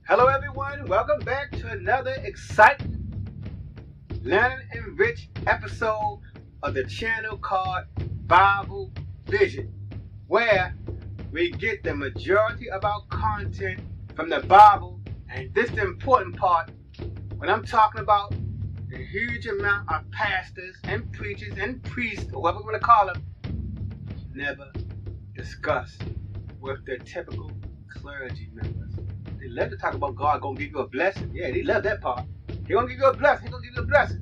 Hello everyone, welcome back to another exciting, learning and rich episode of the channel called Bible Vision, where we get the majority of our content from the Bible. And this is the important part when I'm talking about the huge amount of pastors and preachers and priests, or whatever we want to call them, never discuss with their typical clergy members. They love to talk about God gonna give you a blessing. Yeah, they love that part. He gonna give you a blessing. He gonna give you a blessing.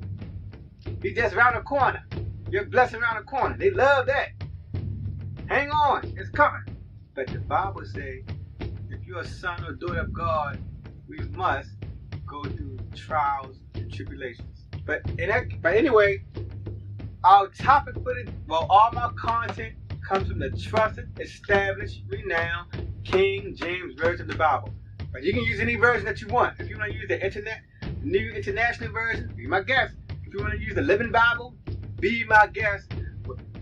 He just around the corner. Your blessing around the corner. They love that. Hang on, it's coming. But the Bible says, if you're a son or daughter of God, we must go through trials and tribulations. But anyway, our topic for all my content comes from the trusted, established, renowned King James Version of the Bible. But you can use any version that you want. If you want to use the New International Version, be my guest. If you want to use the Living Bible, be my guest.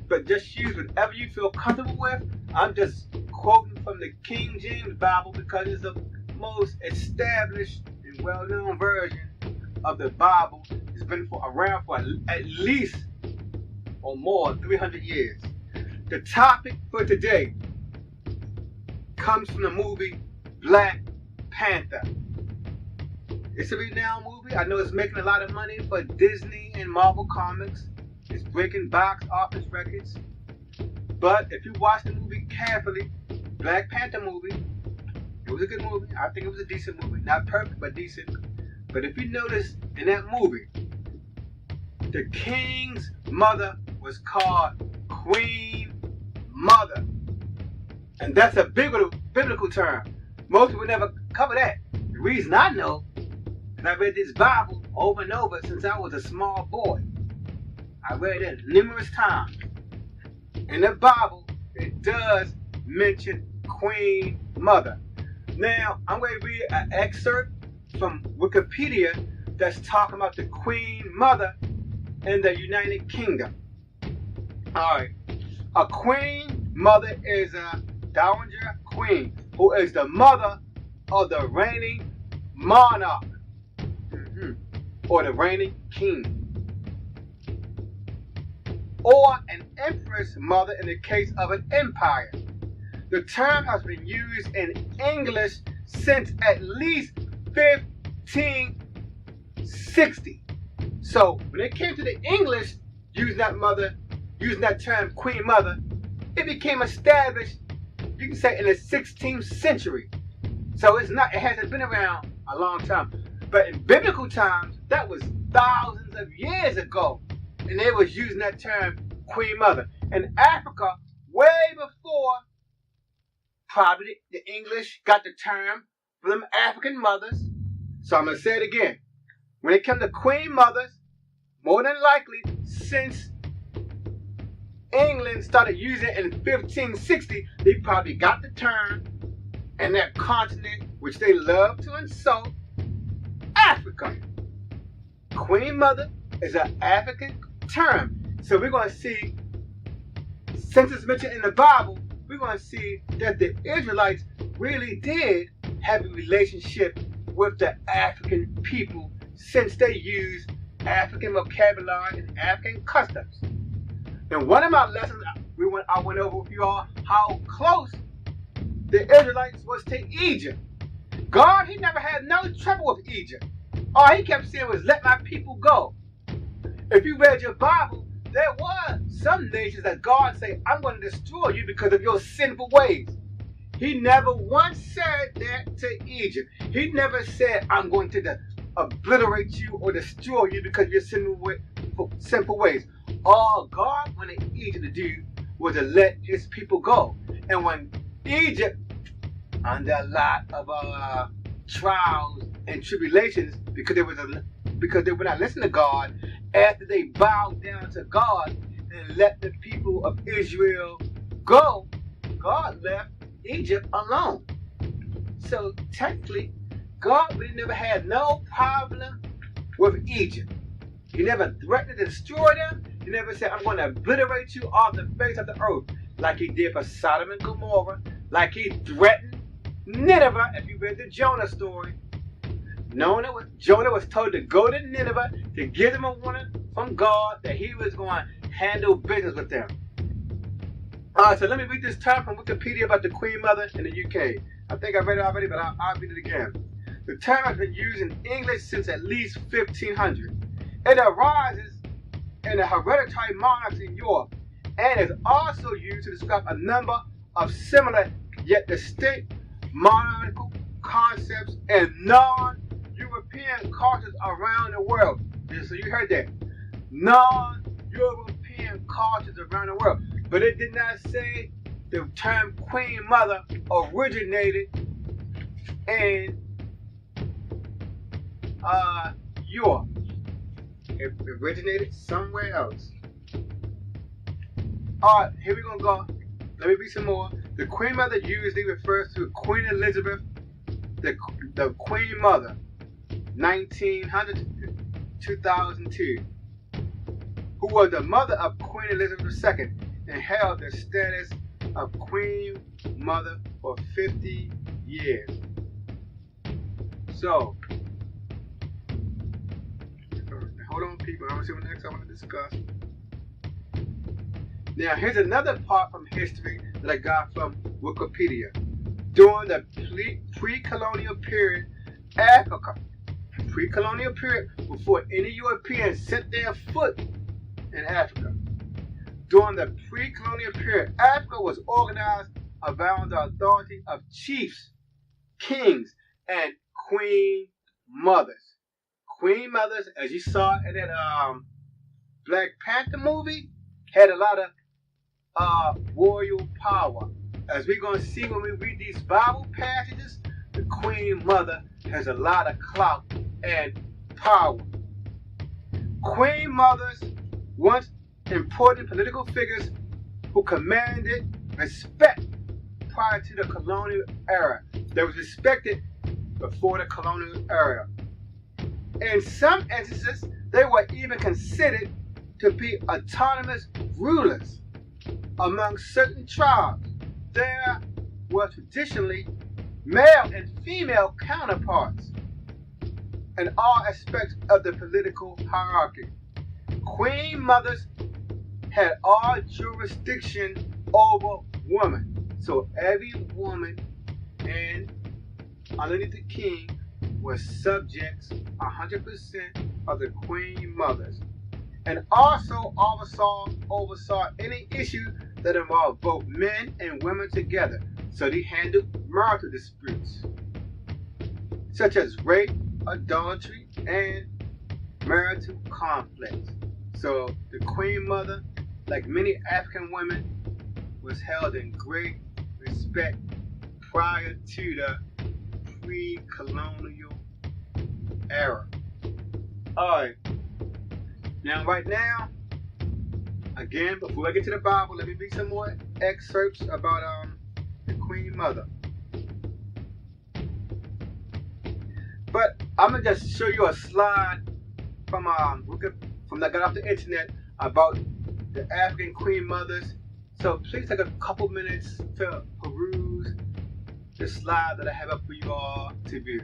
But just use whatever you feel comfortable with. I'm just quoting from the King James Bible because it's the most established and well-known version of the Bible. It's been around for at least or more 300 years. The topic for today comes from the movie Black Panther. It's a renowned movie. I know it's making a lot of money for Disney and Marvel Comics. It's breaking box office records. But if you watch the movie carefully, Black Panther movie, it was a good movie. I think it was a decent movie. Not perfect, but decent. But if you notice in that movie, the king's mother was called Queenmother. And that's a biblical term. Most people never cover that. The reason I know is I read this Bible over and over since I was a small boy. I read it numerous times. In the Bible, it does mention Queen Mother. Now, I'm going to read an excerpt from Wikipedia that's talking about the Queen Mother in the United Kingdom. Alright. A Queen Mother is a dowager queen who is the mother of the reigning monarch or the reigning king, or an empress mother in the case of an empire. The term has been used in English since at least 1560. So when it came to the English using that term Queen Mother, it became established, you can say, in the 16th century. So it hasn't been around a long time. But in biblical times, that was thousands of years ago. And they was using that term Queen Mother. In Africa, way before probably the English got the term for them African mothers. So I'm going to say it again. When it comes to Queen Mothers, more than likely, since England started using it in 1560, they probably got the term in that continent, which they love to insult, Africa. Queen Mother is an African term. So we're going to see, since it's mentioned in the Bible, we're going to see that the Israelites really did have a relationship with the African people since they used African vocabulary and African customs. In one of my lessons, I went over with you all how close the Israelites was to Egypt. God, he never had no trouble with Egypt. All he kept saying was, let my people go. If you read your Bible, there were some nations that God said, I'm going to destroy you because of your sinful ways. He never once said that to Egypt. He never said, I'm going to obliterate you or destroy you because of your sinful ways. All God wanted Egypt to do was to let his people go. And when Egypt, under a lot of trials and tribulations, because they would not listen to God, after they bowed down to God and let the people of Israel go, God left Egypt alone. So technically, God really never had no problem with Egypt. He never threatened to destroy them. He never said, I'm going to obliterate you off the face of the earth, like he did for Sodom and Gomorrah, like he threatened Nineveh, if you read the Jonah story. Jonah was told to go to Nineveh to give them a warning from God that he was going to handle business with them. Alright, so let me read this term from Wikipedia about the Queen Mother in the UK. I think I read it already, but I'll read it again. The term has been used in English since at least 1500. It arises in the hereditary monarchs in Europe and is also used to describe a number of similar yet distinct monarchical concepts in non-European cultures around the world. So you heard that. Non-European cultures around the world. But it did not say the term Queen Mother originated in Europe. It originated somewhere else. Alright, here we're going to go. Let me read some more. The Queen Mother usually refers to Queen Elizabeth, the Queen Mother, 1900 to 2002, who was the mother of Queen Elizabeth II and held the status of Queen Mother for 50 years. So, hold on, people. I'm going to see what next I want to discuss. Now, here's another part from history that I got from Wikipedia. During the pre-colonial period, Africa, pre-colonial period before any Europeans set their foot in Africa. During the pre-colonial period, Africa was organized around the authority of chiefs, kings, and queen mothers. Queen mothers, as you saw in that Black Panther movie, had a lot of royal power. As we're going to see when we read these Bible passages, the Queen Mother has a lot of clout and power. Queen Mothers, once important political figures who commanded respect prior to the colonial era. They was respected before the colonial era. In some instances, they were even considered to be autonomous rulers. Among certain tribes, there were traditionally male and female counterparts in all aspects of the political hierarchy. Queen mothers had all jurisdiction over women. So every woman and underneath the king was subjects 100% of the queen mothers, and also oversaw any issue that involved both men and women together. So they handled marital disputes, such as rape, adultery, and marital conflicts. So the Queen Mother, like many African women, was held in great respect prior to the pre-colonial era. Alright. Now, right now, again, before I get to the Bible, let me read some more excerpts about the Queen Mother. But I'm gonna just show you a slide from that got off the internet about the African Queen Mothers. So please take a couple minutes to peruse the slide that I have up for you all to view.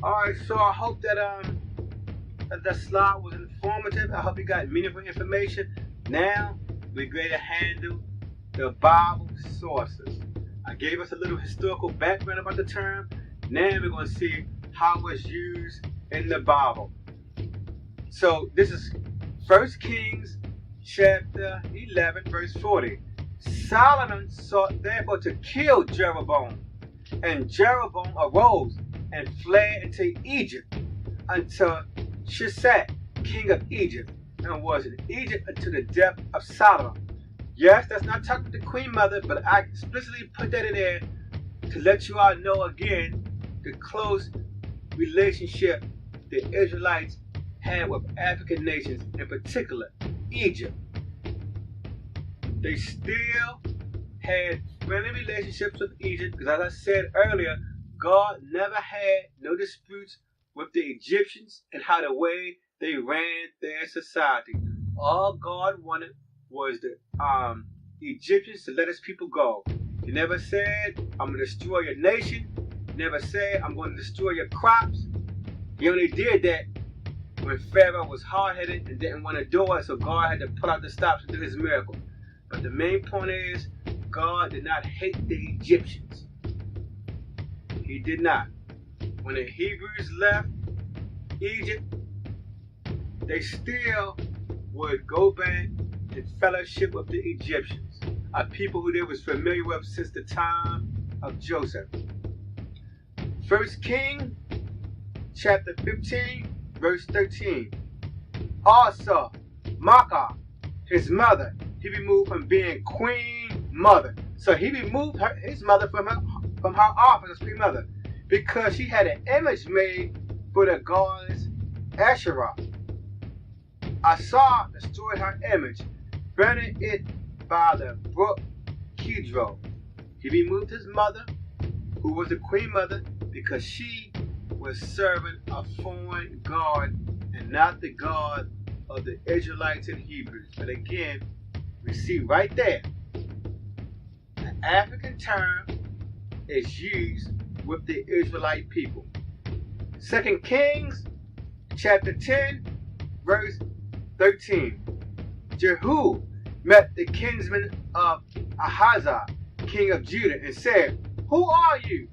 Alright, so I hope that that slide was informative. I hope you got meaningful information. Now we're going to handle the Bible sources. I gave us a little historical background about the term. Now we're going to see how it's used in the Bible. So this is 1 Kings chapter 11 verse 40. Solomon sought therefore to kill Jeroboam, and Jeroboam arose and fled into Egypt until Shishak, king of Egypt, and was in Egypt until the death of Solomon. Yes, that's not talking to the Queen Mother, but I explicitly put that in there to let you all know again the close relationship the Israelites had with African nations, in particular Egypt. They still had friendly relationships with Egypt because, as I said earlier, God never had no disputes with the Egyptians and how the way they ran their society. All God wanted was the Egyptians to let his people go. He never said, I'm going to destroy your nation. He never said, I'm going to destroy your crops. He only did that when Pharaoh was hard-headed and didn't want to do it, so God had to pull out the stops to do his miracle. But the main point is, God did not hate the Egyptians. He did not. When the Hebrews left Egypt, they still would go back and fellowship with the Egyptians, a people who they was familiar with since the time of Joseph. 1 Kings chapter 15, verse 13. Also, Makkah, his mother, he removed from being queen mother. So he removed his mother from her office as queen mother because she had an image made for the goddess Asherah. Asa destroyed her image, burning it by the brook Kidron. He removed his mother, who was the queen mother, because she was serving a foreign god and not the God of the Israelites and Hebrews. But again, we see right there, an African term is used with the Israelite people. 2 Kings chapter 10, verse 13. Jehu met the kinsmen of Ahaziah, king of Judah, and said, Who are you?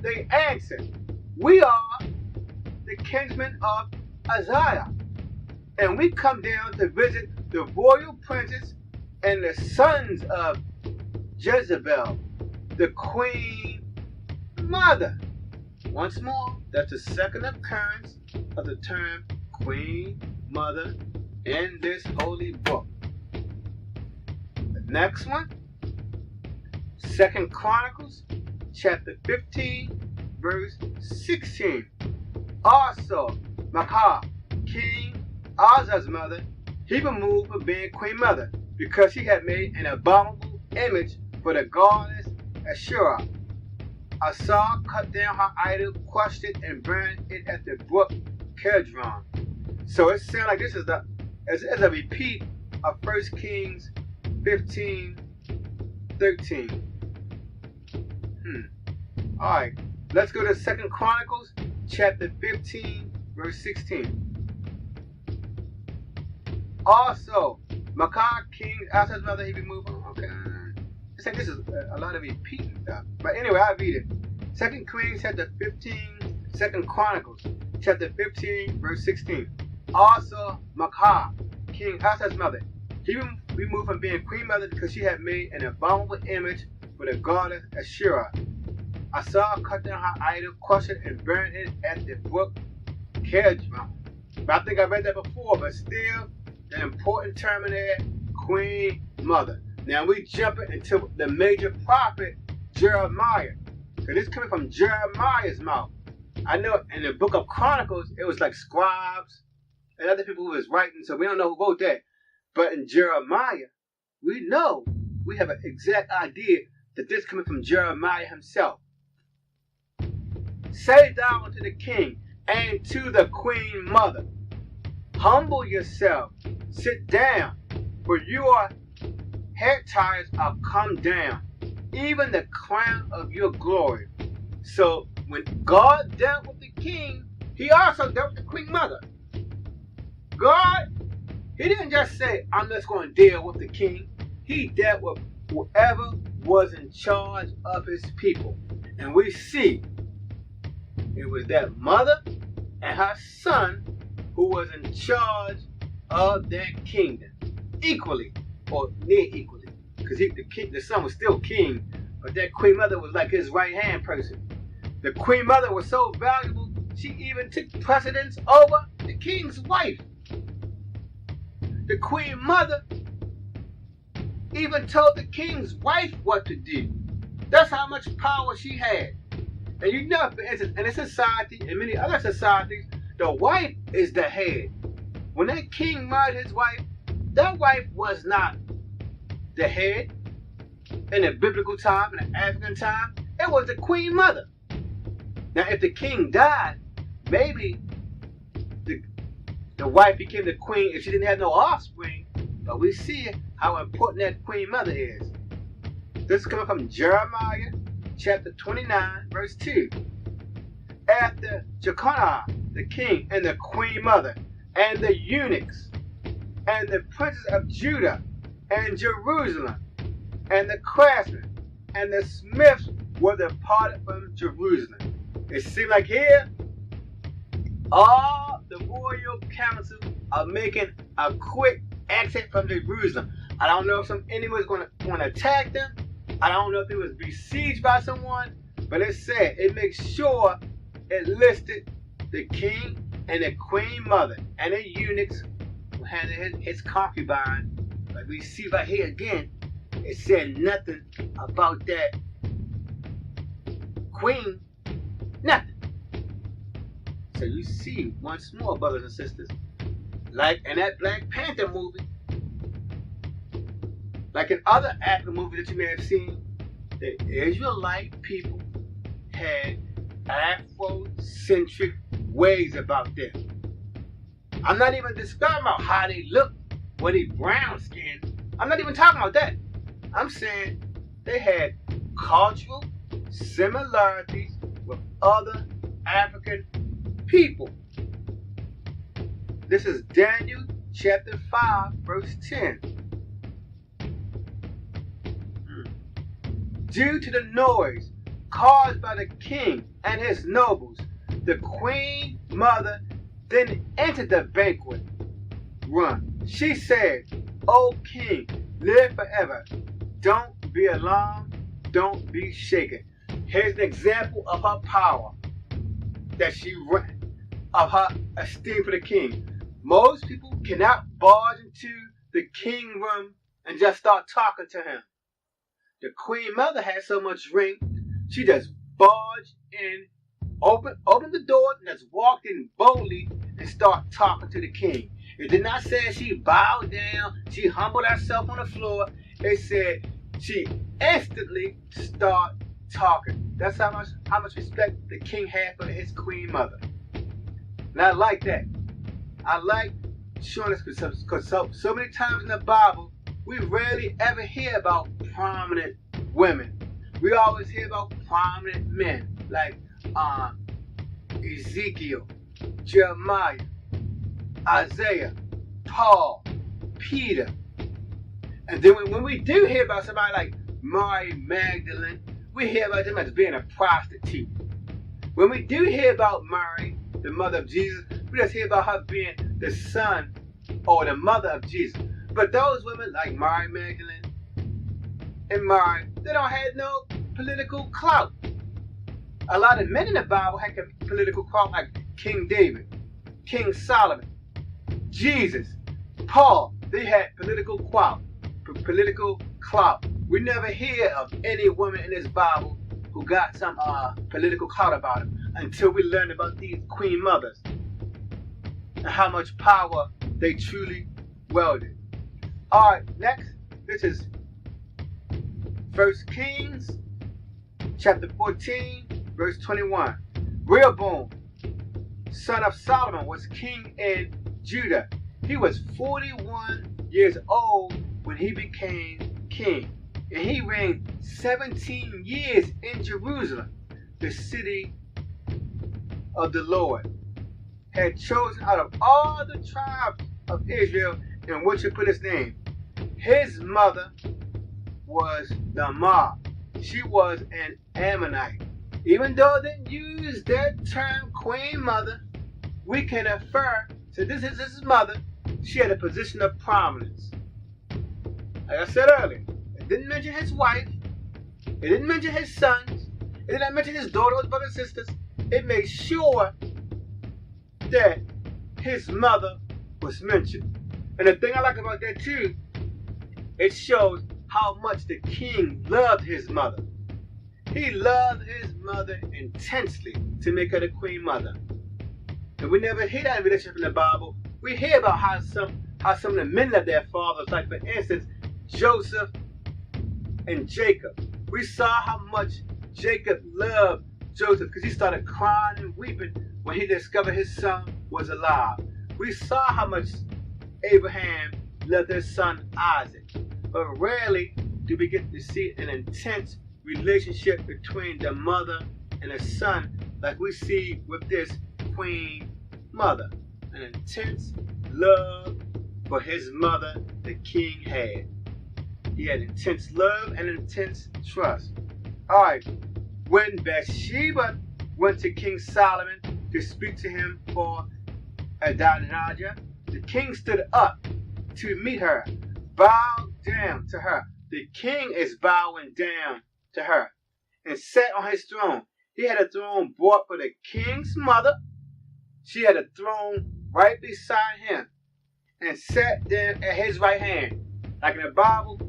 They answered, We are the kinsmen of Ahaziah, and we come down to visit the royal princes and the sons of Jezebel, the queen mother. Once more, that's the second occurrence of the term queen mother in this holy book. The next one, 2 Chronicles chapter 15, verse 16. Also, Makkah, King Aza's mother, he removed from being queen mother because she had made an abominable image for the goddess Asherah. Asa cut down her idol, crushed it, and burned it at the brook Kidron. So it sounds like this is a repeat of 1 Kings 15, 13. Alright, let's go to 2 Chronicles chapter 15, verse 16. Also, Makkah, King Asa's mother, he removed. Okay. It's like this is a lot of repeating stuff. But anyway, I'll read it. 2 Kings chapter 15, 2 Chronicles chapter 15, verse 16. Also, Makkah, King Asa's mother, he removed from being queen mother because she had made an abominable image for the goddess Asherah. Asa cut down her idol, crushed it, and burned it at the brook Kidron. But I think I read that before, but still, the important term in there, queen mother. Now we jumping into the major prophet, Jeremiah. Because this is coming from Jeremiah's mouth. I know in the book of Chronicles, it was like scribes and other people who was writing, so we don't know who wrote that. But in Jeremiah, we know, we have an exact idea that this is coming from Jeremiah himself. Say thou unto the king and to the queen mother, humble yourself, sit down, for your head tires are come down, even the crown of your glory. So when God dealt with the king, he also dealt with the queen mother. God, he didn't just say, I'm just going to deal with the king. He dealt with whoever was in charge of his people. And we see it was that mother and her son who was in charge of that kingdom. Equally, or near equally. Because the son was still king, but that queen mother was like his right-hand person. The queen mother was so valuable, she even took precedence over the king's wife. The queen mother even told the king's wife what to do. That's how much power she had. And you know, for instance, in this society and many other societies, the wife is the head. When that king married his wife, that wife was not the head. In the biblical time, in the African time, it was the queen mother. Now, if the king died, maybe the wife became the queen if she didn't have no offspring. But we see how important that queen mother is. This is coming from Jeremiah chapter 29, verse 2. After Jeconiah, the king, and the queen mother, and the eunuchs, and the princes of Judah, and Jerusalem, and the craftsmen, and the smiths were departed from Jerusalem. It seems like here, all the royal council are making a quick exit from Jerusalem. I don't know if some enemy was going to attack them. I don't know if it was besieged by someone. But it said, it makes sure it listed the king and the queen mother and the eunuchs who handled his concubine. Like we see right here again, it said nothing about that queen. Nothing. So you see once more, brothers and sisters, like in that Black Panther movie, like in other African movies that you may have seen, the Israelite people had Afrocentric ways about them. I'm not even describing about how they look when they brown skinned. I'm not even talking about that. I'm saying they had cultural similarities with other African people. This is Daniel chapter 5, verse 10. Due to the noise caused by the king and his nobles, the queen mother then entered the banquet room. She said, "O king, live forever. Don't be alarmed. Don't be shaken." Here's an example of her power that she ran, of her esteem for the king. Most people cannot barge into the king room and just start talking to him. The queen mother had so much ring, she just barged in, opened the door, and just walked in boldly and started talking to the king. It did not say she bowed down, she humbled herself on the floor. It said she instantly started talking. That's how much respect the king had for his queen mother. And I like that. I like showing this because so many times in the Bible, we rarely ever hear about prominent women. We always hear about prominent men like Ezekiel, Jeremiah, Isaiah, Paul, Peter. And then when we do hear about somebody like Mary Magdalene, we hear about them as being a prostitute. When we do hear about Mary, the mother of Jesus, we just hear about her being the son or the mother of Jesus. But those women like Mary Magdalene and Mary, they don't have no political clout. A lot of men in the Bible had political clout, like King David, King Solomon, Jesus, Paul. They had political clout. We never hear of any woman in this Bible who got some political clout about them until we learn about these queen mothers and how much power they truly wielded. Alright, next, this is 1 Kings chapter 14, verse 21. Rehoboam, son of Solomon, was king in Judah. He was 41 years old when he became king. And he reigned 17 years in Jerusalem, the city of the Lord, had chosen out of all the tribes of Israel in which he put his name. His mother was Tamar. She was an Ammonite. Even though they didn't use that term queen mother, we can infer, so this is his mother, she had a position of prominence. Like I said earlier, it didn't mention his wife, it didn't mention his sons, it didn't mention his daughters, brothers, and sisters. It made sure that his mother was mentioned. And the thing I like about that too, it shows how much the king loved his mother. He loved his mother intensely to make her the queen mother. And we never hear that relationship in the Bible. We hear about how some of the men love their fathers, like for instance, Joseph and Jacob. We saw how much Jacob loved Joseph because he started crying and weeping when he discovered his son was alive. We saw how much Abraham loved his son Isaac. But rarely do we get to see an intense relationship between the mother and the son like we see with this queen mother. An intense love for his mother the king had. He had intense love and intense trust. Alright, when Bathsheba went to King Solomon to speak to him for Adonijah, the king stood up to meet her, bowed down to her. The king is bowing down to her and sat on his throne. He had a throne brought for the king's mother. She had a throne right beside him and sat there at his right hand. Like in the Bible,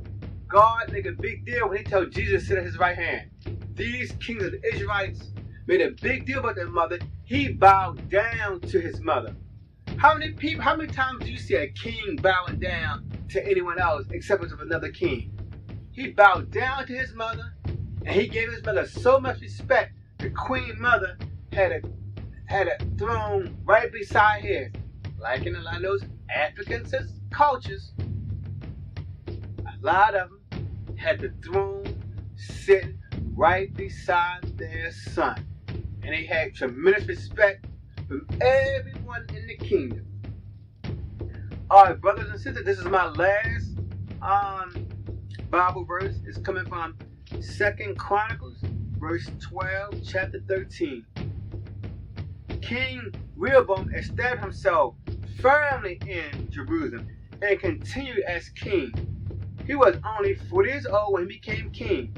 God made a big deal when he told Jesus to sit at his right hand. These kings of the Israelites made a big deal about their mother. He bowed down to his mother. How many times do you see a king bowing down to anyone else except for another king? He bowed down to his mother, and he gave his mother so much respect. The queen mother had a throne right beside his. Like in a lot of those African cultures, a lot of them had the throne sitting right beside their son. And they had tremendous respect from everyone in the kingdom. Alright, brothers and sisters, this is my last Bible verse. It's coming from 2 Chronicles, verse 12, chapter 13. King Rehoboam established himself firmly in Jerusalem and continued as king. He was only 40 years old when he became king,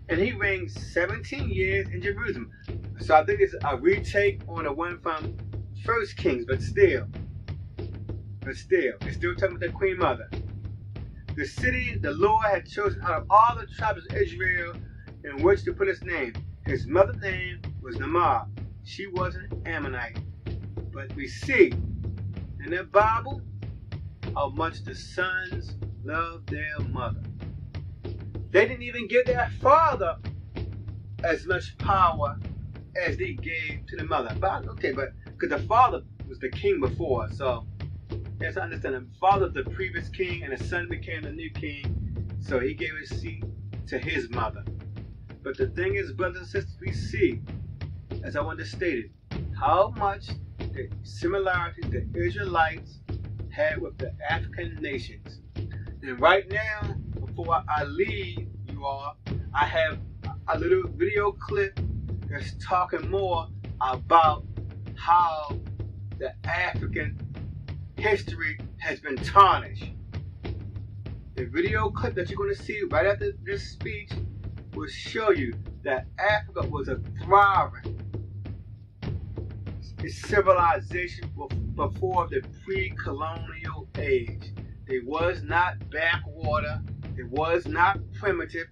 and he reigned 17 years in Jerusalem. So I think it's a retake on the one from 1 Kings, but still, it's still talking about the queen mother. The city the Lord had chosen out of all the tribes of Israel in which to put his name. His mother's name was Naamah. She was an Ammonite. But we see in the Bible how much the sons loved their mother. They didn't even give their father as much power as they gave to the mother. But because the father was the king before, so yes, I understand. The father was the previous king, and the son became the new king, so he gave his seat to his mother. But the thing is, brothers and sisters, we see, as I want to state it, how much the similarities the Israelites had with the African nations. And right now, before I leave you all, I have a little video clip that's talking more about how the African history has been tarnished. The video clip that you're going to see right after this speech will show you that Africa was a thriving civilization before the pre-colonial age. They was not backwater. It was not primitive.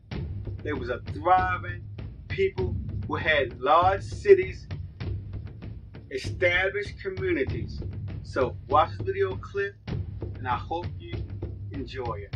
They was a thriving people who had large cities, established communities. So watch this video clip, and I hope you enjoy it.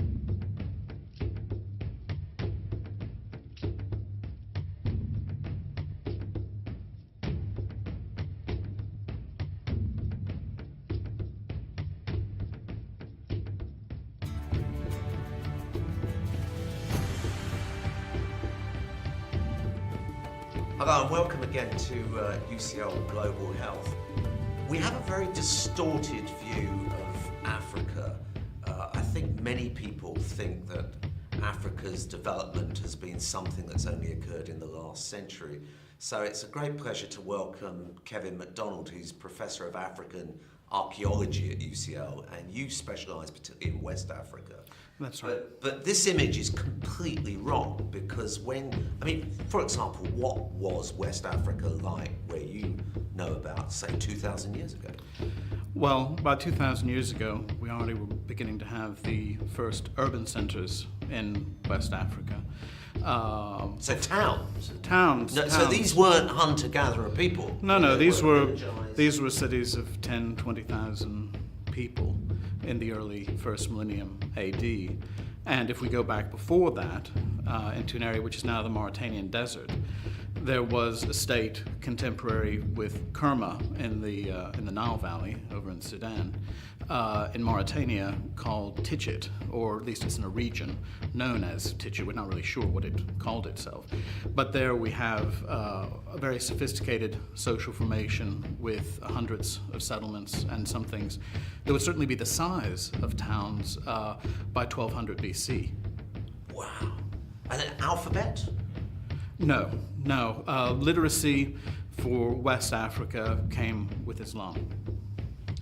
Hello and welcome again to UCL Global Health. We have a very distorted view of Africa. I think many people think that Africa's development has been something that's only occurred in the last century. So it's a great pleasure to welcome Kevin MacDonald, who's Professor of African Archaeology at UCL, and you specialise particularly in West Africa. That's right. But this image is completely wrong because for example, what was West Africa like where you know about, say, 2,000 years ago? Well, about 2,000 years ago, we already were beginning to have the first urban centres in West Africa. So towns? Towns. No, towns. so these weren't hunter-gatherer people? No, They these were villagized. cities of 10, 20,000 people in the early first millennium AD. And if we go back before that, into an area which is now the Mauritanian desert, there was a state contemporary with Kerma in the Nile Valley over in Sudan, in Mauritania, called Tichit, or at least it's in a region known as Tichit. We're not really sure what it called itself. But there we have a very sophisticated social formation with hundreds of settlements and some things that would certainly be the size of towns by 1200 BC. Wow. And an alphabet? No. Literacy for West Africa came with Islam.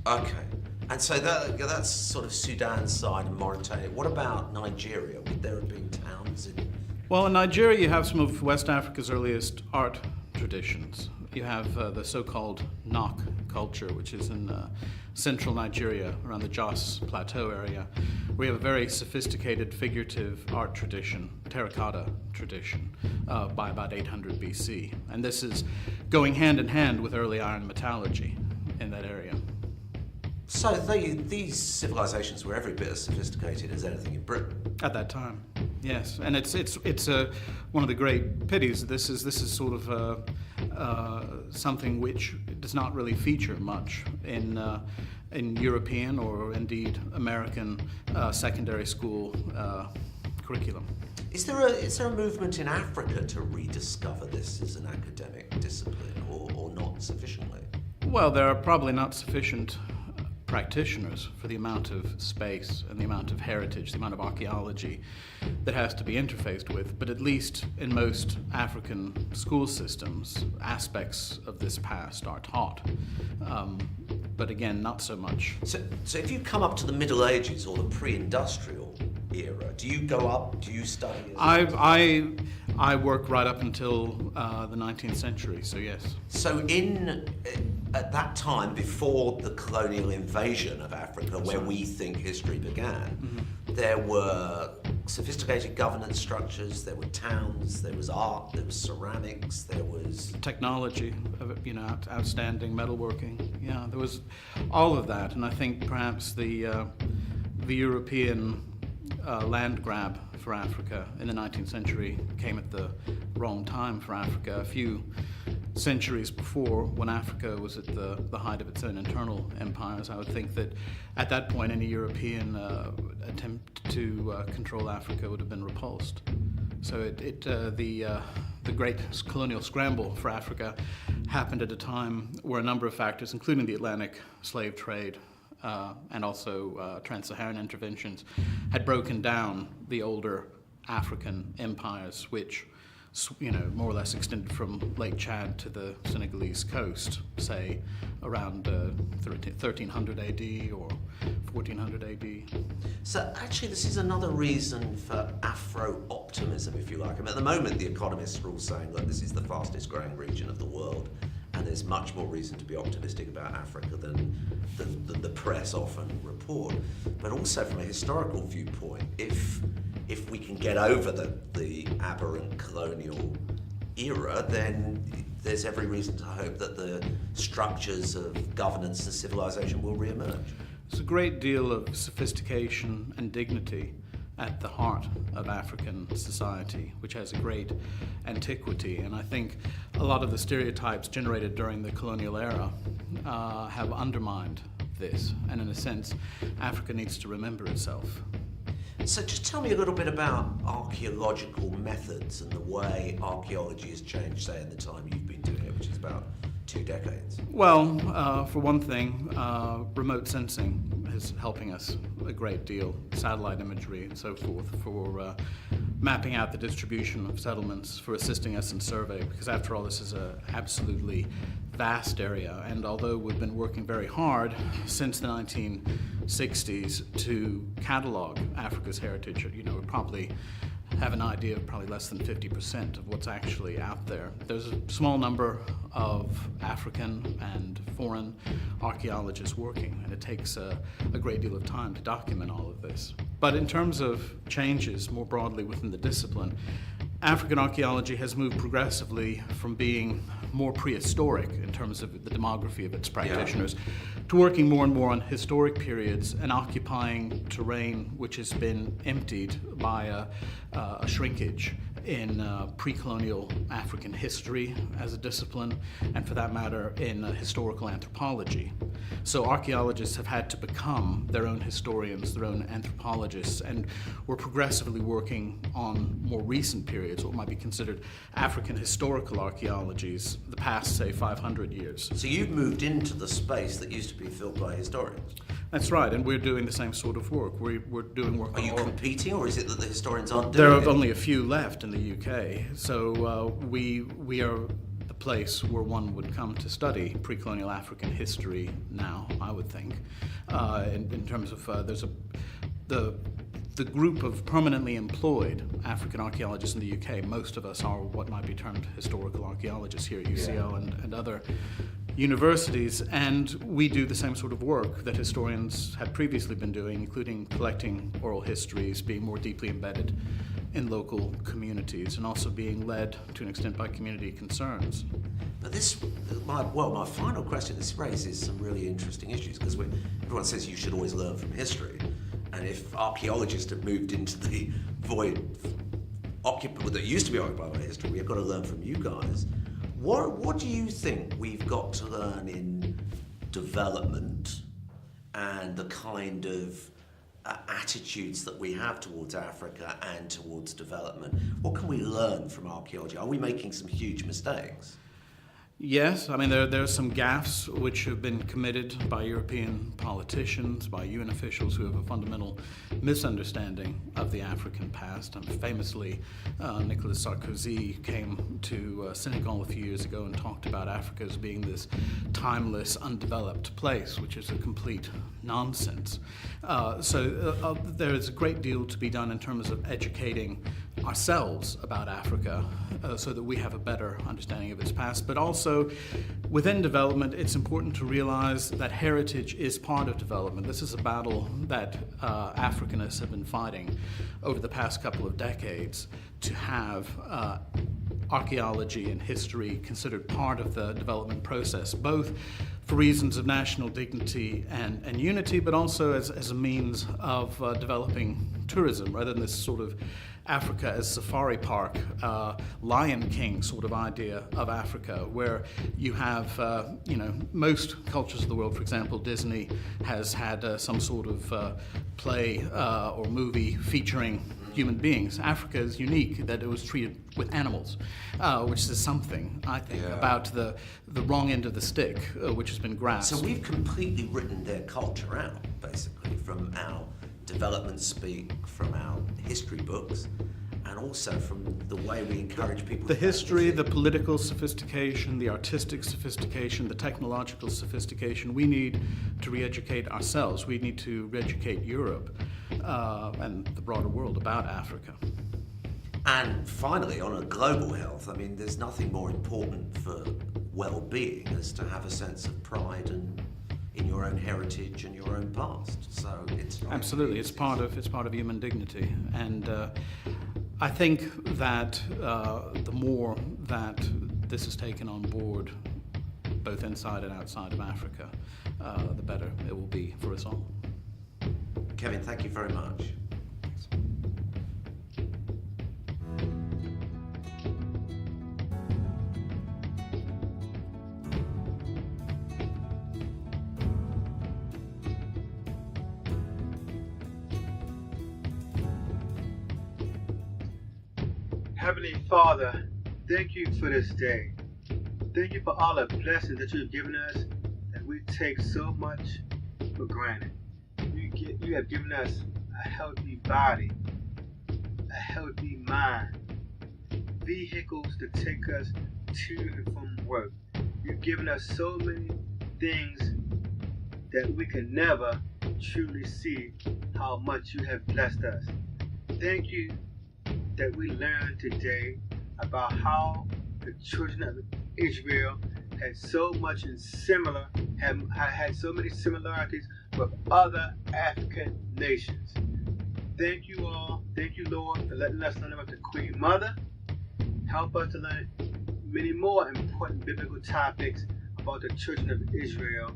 Okay. And so that's sort of Sudan side and Mauritania. What about Nigeria? Would there have been towns in... Well, in Nigeria, you have some of West Africa's earliest art traditions. You have the so-called Nok culture, which is in central Nigeria, around the Jos Plateau area. We have a very sophisticated figurative art tradition, terracotta tradition, by about 800 BC. And this is going hand in hand with early iron metallurgy in that area. So these civilizations were every bit as sophisticated as anything in Britain. At that time, yes, and it's one of the great pities. This is sort of something which does not really feature much in European or indeed American secondary school curriculum. Is there a movement in Africa to rediscover this as an academic discipline, or not sufficiently? Well, there are probably not sufficient practitioners for the amount of space and the amount of heritage, the amount of archaeology that has to be interfaced with, but at least in most African school systems, aspects of this past are taught. But again, not so much. So if you come up to the Middle Ages or the pre-industrial era, do you study? I work right up until the 19th century, so yes. So at that time, before the colonial invasion of Africa, where we think history began, there were sophisticated governance structures, there were towns, there was art, there was ceramics, there was... technology, outstanding metalworking. Yeah, there was all of that, and I think perhaps the European land grab for Africa in the 19th century came at the wrong time for Africa. A few centuries before, when Africa was at the height of its own internal empires, I would think that at that point any European attempt to control Africa would have been repulsed. So the great colonial scramble for Africa happened at a time where a number of factors, including the Atlantic slave trade, and also trans-Saharan interventions, had broken down the older African empires, which, more or less extended from Lake Chad to the Senegalese coast, say around 1300 AD or 1400 AD. So actually, this is another reason for Afro-optimism, if you like. I mean, at the moment, the economists are all saying, look, this is the fastest growing region of the world, and there's much more reason to be optimistic about Africa than the press often report. But also from a historical viewpoint, if we can get over the aberrant colonial era, then there's every reason to hope that the structures of governance and civilization will re-emerge. There's a great deal of sophistication and dignity at the heart of African society, which has a great antiquity. And I think a lot of the stereotypes generated during the colonial era have undermined this. And in a sense, Africa needs to remember itself. So just tell me a little bit about archaeological methods and the way archaeology has changed, say, in the time you've been doing it, which is about 2 decades. Well, for one thing, remote sensing is helping us a great deal, satellite imagery and so forth, for mapping out the distribution of settlements, for assisting us in survey, because after all, this is an absolutely vast area, and although we've been working very hard since the 1960s to catalog Africa's heritage, we probably have an idea of probably less than 50% of what's actually out there. There's a small number of African and foreign archaeologists working, and it takes a great deal of time to document all of this. But in terms of changes more broadly within the discipline, African archaeology has moved progressively from being more prehistoric in terms of the demography of its practitioners to working more and more on historic periods and occupying terrain which has been emptied by a shrinkage in pre-colonial African history as a discipline, and for that matter in historical anthropology. So archaeologists have had to become their own historians, their own anthropologists, and we're progressively working on more recent periods, what might be considered African historical archaeologies, the past, say, 500 years. So you've moved into the space that used to be filled by historians? That's right, and we're doing the same sort of work. We're doing work Are on you competing, or is it that the historians aren't There doing are it? only a few left in the UK, so we are the place where one would come to study pre-colonial African history now, I would think. In terms of the group of permanently employed African archaeologists in the UK, most of us are what might be termed historical archaeologists here at UCL and other universities, and we do the same sort of work that historians had previously been doing, including collecting oral histories, being more deeply embedded in local communities, and also being led to an extent by community concerns. But my final question, this raises some really interesting issues, because everyone says you should always learn from history, and if archaeologists have moved into the void that used to be occupied by history, we've got to learn from you guys. What do you think we've got to learn in development and the kind of attitudes that we have towards Africa and towards development? What can we learn from archaeology? Are we making some huge mistakes? Yes, I mean, there are some gaffes which have been committed by European politicians, by UN officials who have a fundamental misunderstanding of the African past. Famously, Nicolas Sarkozy came to Senegal a few years ago and talked about Africa as being this timeless, undeveloped place, which is a complete nonsense. So there is a great deal to be done in terms of educating ourselves about Africa so that we have a better understanding of its past. But also, within development, it's important to realize that heritage is part of development. This is a battle that Africanists have been fighting over the past couple of decades, to have archaeology and history considered part of the development process, both for reasons of national dignity and unity, but also as a means of developing tourism, rather than this sort of Africa as safari park, Lion King sort of idea of Africa, where you have, most cultures of the world, for example, Disney has had some sort of play or movie featuring human beings. Africa is unique that it was treated with animals, which is something, I think, about the wrong end of the stick, which has been grasped. So we've completely written their culture out, basically, from our development speak, from our history books, and also from the way we encourage people. The history, the political sophistication, the artistic sophistication, the technological sophistication, we need to re-educate ourselves. We need to re-educate Europe and the broader world about Africa. And finally, on a global health, I mean, there's nothing more important for well-being as to have a sense of pride and in your own heritage and your own past. So it's absolutely, it's part of human dignity, and I think that the more that this is taken on board, both inside and outside of Africa, the better it will be for us all. Kevin, thank you very much. Heavenly Father, thank you for this day. Thank you for all the blessings that you have given us that we take so much for granted. You have given us a healthy body, a healthy mind, vehicles to take us to and from work. You've given us so many things that we can never truly see how much you have blessed us. Thank you that we learned today about how the children of Israel had so many similarities with other African nations. Thank you all. Thank you, Lord, for letting us learn about the Queen Mother. help us to learn many more important biblical topics about the children of Israel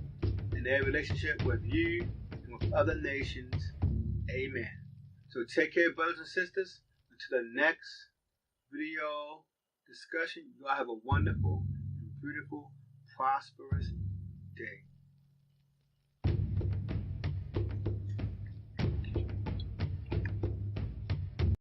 and their relationship with you and with other nations. Amen. So take care, brothers and sisters. Until the next video discussion, you all have a wonderful and beautiful, prosperous day.